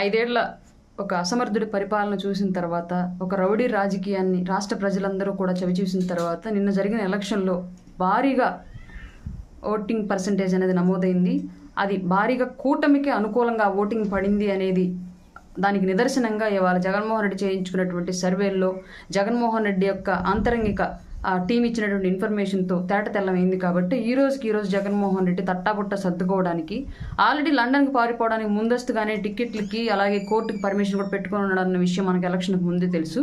ఐదేళ్ల ఒక అసమర్థుడి పరిపాలన చూసిన తర్వాత, ఒక రౌడీ రాజకీయాన్ని రాష్ట్ర ప్రజలందరూ కూడా చవిచూసిన తర్వాత నిన్న జరిగిన ఎలక్షన్లో భారీగా ఓటింగ్ పర్సంటేజ్ అనేది నమోదైంది. అది భారీగా కూటమికి అనుకూలంగా ఓటింగ్ పడింది అనేది దానికి నిదర్శనంగా ఇవాళ జగన్మోహన్ రెడ్డి చేయించుకున్నటువంటి సర్వేల్లో జగన్మోహన్ రెడ్డి యొక్క ఆంతరంగిక టీం ఇచ్చినటువంటి ఇన్ఫర్మేషన్తో తేటతెల్లమైంది. కాబట్టి ఈ రోజు జగన్మోహన్ రెడ్డి తట్టాబుట్ట సర్దుకోవడానికి ఆల్రెడీ లండన్కి పారిపోవడానికి ముందస్తుగానే టికెట్లకి అలాగే కోర్టుకి పర్మిషన్ కూడా పెట్టుకుని ఉన్నాడన్న విషయం మనకు ఎలక్షన్కి ముందే తెలుసు.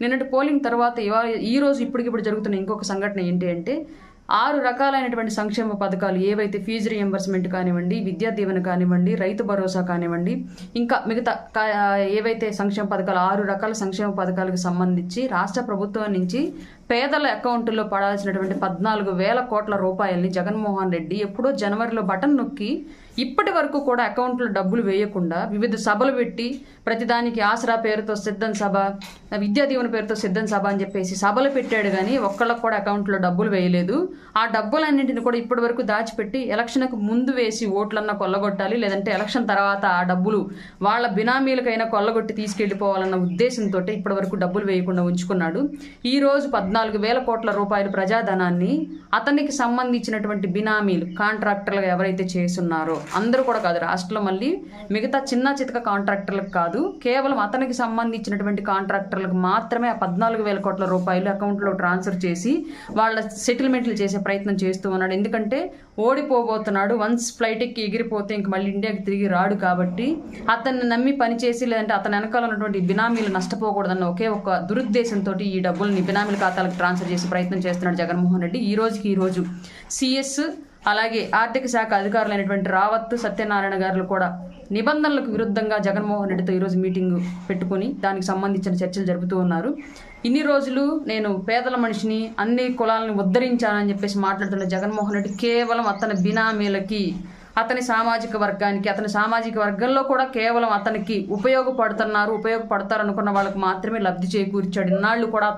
నిన్నటి పోలింగ్ తర్వాత ఈ రోజు ఇప్పటికిప్పుడు జరుగుతున్న ఇంకొక సంఘటన ఏంటి అంటే 6 రకాలైనటువంటి సంక్షేమ పథకాలు ఏవైతే ఫీజు రియంబర్స్మెంట్ కానివ్వండి, విద్యా దీవెన కానివ్వండి, రైతు భరోసా కానివ్వండి, ఇంకా మిగతా ఏవైతే సంక్షేమ పథకాలు 6 రకాల సంక్షేమ పథకాలకు సంబంధించి రాష్ట్ర ప్రభుత్వం నుంచి పేదల అకౌంట్లో పడాల్సినటువంటి 14,000 కోట్ల రూపాయల్ని జగన్మోహన్ రెడ్డి ఎప్పుడో జనవరిలో బటన్ నొక్కి ఇప్పటి వరకు కూడా అకౌంట్లో డబ్బులు వేయకుండా వివిధ సభలు పెట్టి ప్రతిదానికి ఆసరా పేరుతో సిద్ధం సభ, విద్యా దీవెన పేరుతో సిద్ధం సభ అని చెప్పేసి సభలు పెట్టాడు. కానీ ఒక్కళ్ళకు కూడా అకౌంట్లో డబ్బులు వేయలేదు. ఆ డబ్బులన్నింటిని కూడా ఇప్పటి వరకు దాచిపెట్టి ఎలక్షన్కు ముందు వేసి ఓట్లన్నా కొల్లగొట్టాలి, లేదంటే ఎలక్షన్ తర్వాత ఆ డబ్బులు వాళ్ళ బినామీలకైనా కొల్లగొట్టి తీసుకెళ్లిపోవాలన్న ఉద్దేశంతో ఇప్పటి వరకు డబ్బులు వేయకుండా ఉంచుకున్నాడు. ఈ రోజు 14,000 కోట్ల రూపాయల ప్రజాధనాన్ని అతనికి సంబంధించినటువంటి బినామీలు కాంట్రాక్టర్లుగా ఎవరైతే చేస్తున్నారో అందరూ కూడా కాదు, రాష్ట్రంలో మళ్ళీ మిగతా చిన్న చితక కాంట్రాక్టర్లకు కాదు, కేవలం అతనికి సంబంధించినటువంటి కాంట్రాక్టర్లకు మాత్రమే ఆ 14,000 కోట్ల రూపాయలు అకౌంట్లో ట్రాన్స్ఫర్ చేసి వాళ్ళ సెటిల్మెంట్లు చేసే ప్రయత్నం చేస్తూ ఉన్నాడు. ఎందుకంటే ఓడిపోబోతున్నాడు. వన్స్ ఫ్లైట్ ఎక్కి ఎగిరిపోతే ఇంక మళ్ళీ ఇండియాకి తిరిగి రాడు. కాబట్టి అతన్ని నమ్మి పనిచేసి లేదంటే అతని వెనకాల ఉన్నటువంటి బినామీలు నష్టపోకూడదన్న ఒకే ఒక దురుద్దేశంతో ఈ డబ్బుల్ని బినామీల ఖాతాలకు ట్రాన్స్ఫర్ చేసే ప్రయత్నం చేస్తున్నాడు జగన్మోహన్ రెడ్డి. ఈ రోజు సిఎస్ అలాగే ఆర్థిక శాఖ అధికారులైనటువంటి రావత్, సత్యనారాయణ గారు కూడా నిబంధనలకు విరుద్ధంగా జగన్మోహన్ రెడ్డితో ఈరోజు మీటింగ్ పెట్టుకుని దానికి సంబంధించిన చర్చలు జరుపుతూ ఉన్నారు. ఇన్ని రోజులు నేను పేదల మనిషిని, అన్ని కులాలను ఉద్ధరించానని చెప్పేసి మాట్లాడుతున్న జగన్మోహన్ రెడ్డి కేవలం అతని బినామీలకి, అతని సామాజిక వర్గానికి, అతని సామాజిక వర్గంలో కూడా కేవలం అతనికి ఉపయోగపడతారు అనుకున్న వాళ్ళకు మాత్రమే లబ్ధి చేకూర్చాడు. ఇన్నాళ్ళు కూడా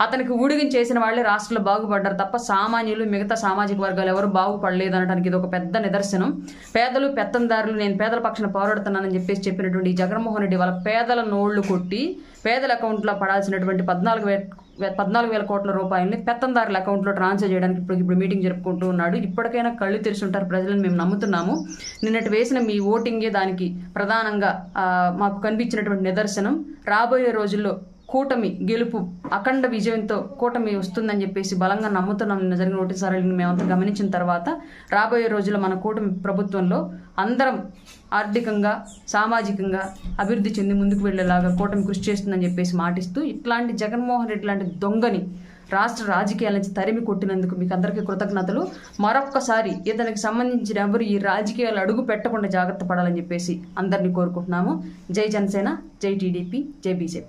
అతనికి ఊడిగం చేసిన వాళ్ళే రాష్ట్రంలో బాగుపడ్డారు తప్ప సామాన్యులు, మిగతా సామాజిక వర్గాలు ఎవరు బాగుపడలేదు అనడానికి ఇది ఒక పెద్ద నిదర్శనం. పేదలు పెత్తందారులు, నేను పేదల పక్షాన పోరాడుతున్నానని చెప్పినటువంటి జగన్మోహన్ రెడ్డి వాళ్ళ పేదల నోళ్లు కొట్టి పేదల అకౌంట్లో పడాల్సినటువంటి 14,000 కోట్ల రూపాయలని పెత్తందారుల అకౌంట్లో ట్రాన్స్ఫర్ చేయడానికి ఇప్పుడు మీటింగ్ జరుపుకుంటూ ఉన్నాడు. ఇప్పటికైనా కళ్ళు తెరిచి ఉంటారు ప్రజలను మేము నమ్ముతున్నాము. నిన్నటి వేసిన మీ ఓటింగే దానికి ప్రధానంగా మాకు కనిపించినటువంటి నిదర్శనం. రాబోయే రోజుల్లో కూటమి గెలుపు, అఖండ విజయంతో కూటమి వస్తుందని చెప్పేసి బలంగా నమ్ముతున్నాం. నిన్న జరిగిన ఓటింగ్ సరళిని మేమంతా గమనించిన తర్వాత రాబోయే రోజుల్లో మన కూటమి ప్రభుత్వంలో అందరం ఆర్థికంగా, సామాజికంగా అభివృద్ధి చెంది ముందుకు వెళ్లేలాగా కూటమి కృషి చేస్తుందని చెప్పేసి మాటిస్తూ, ఇట్లాంటి జగన్మోహన్ రెడ్డి లాంటి దొంగని రాష్ట్ర రాజకీయాల నుంచి తరిమి కొట్టినందుకు మీకు అందరికీ కృతజ్ఞతలు. మరొక్కసారి ఇతనికి సంబంధించిన ఎవరు ఈ రాజకీయాలు అడుగు పెట్టకుండా జాగ్రత్త పడాలని చెప్పేసి అందరినీ కోరుకుంటున్నాము. జై జనసేన, జై టీడీపీ, జై బీజేపీ.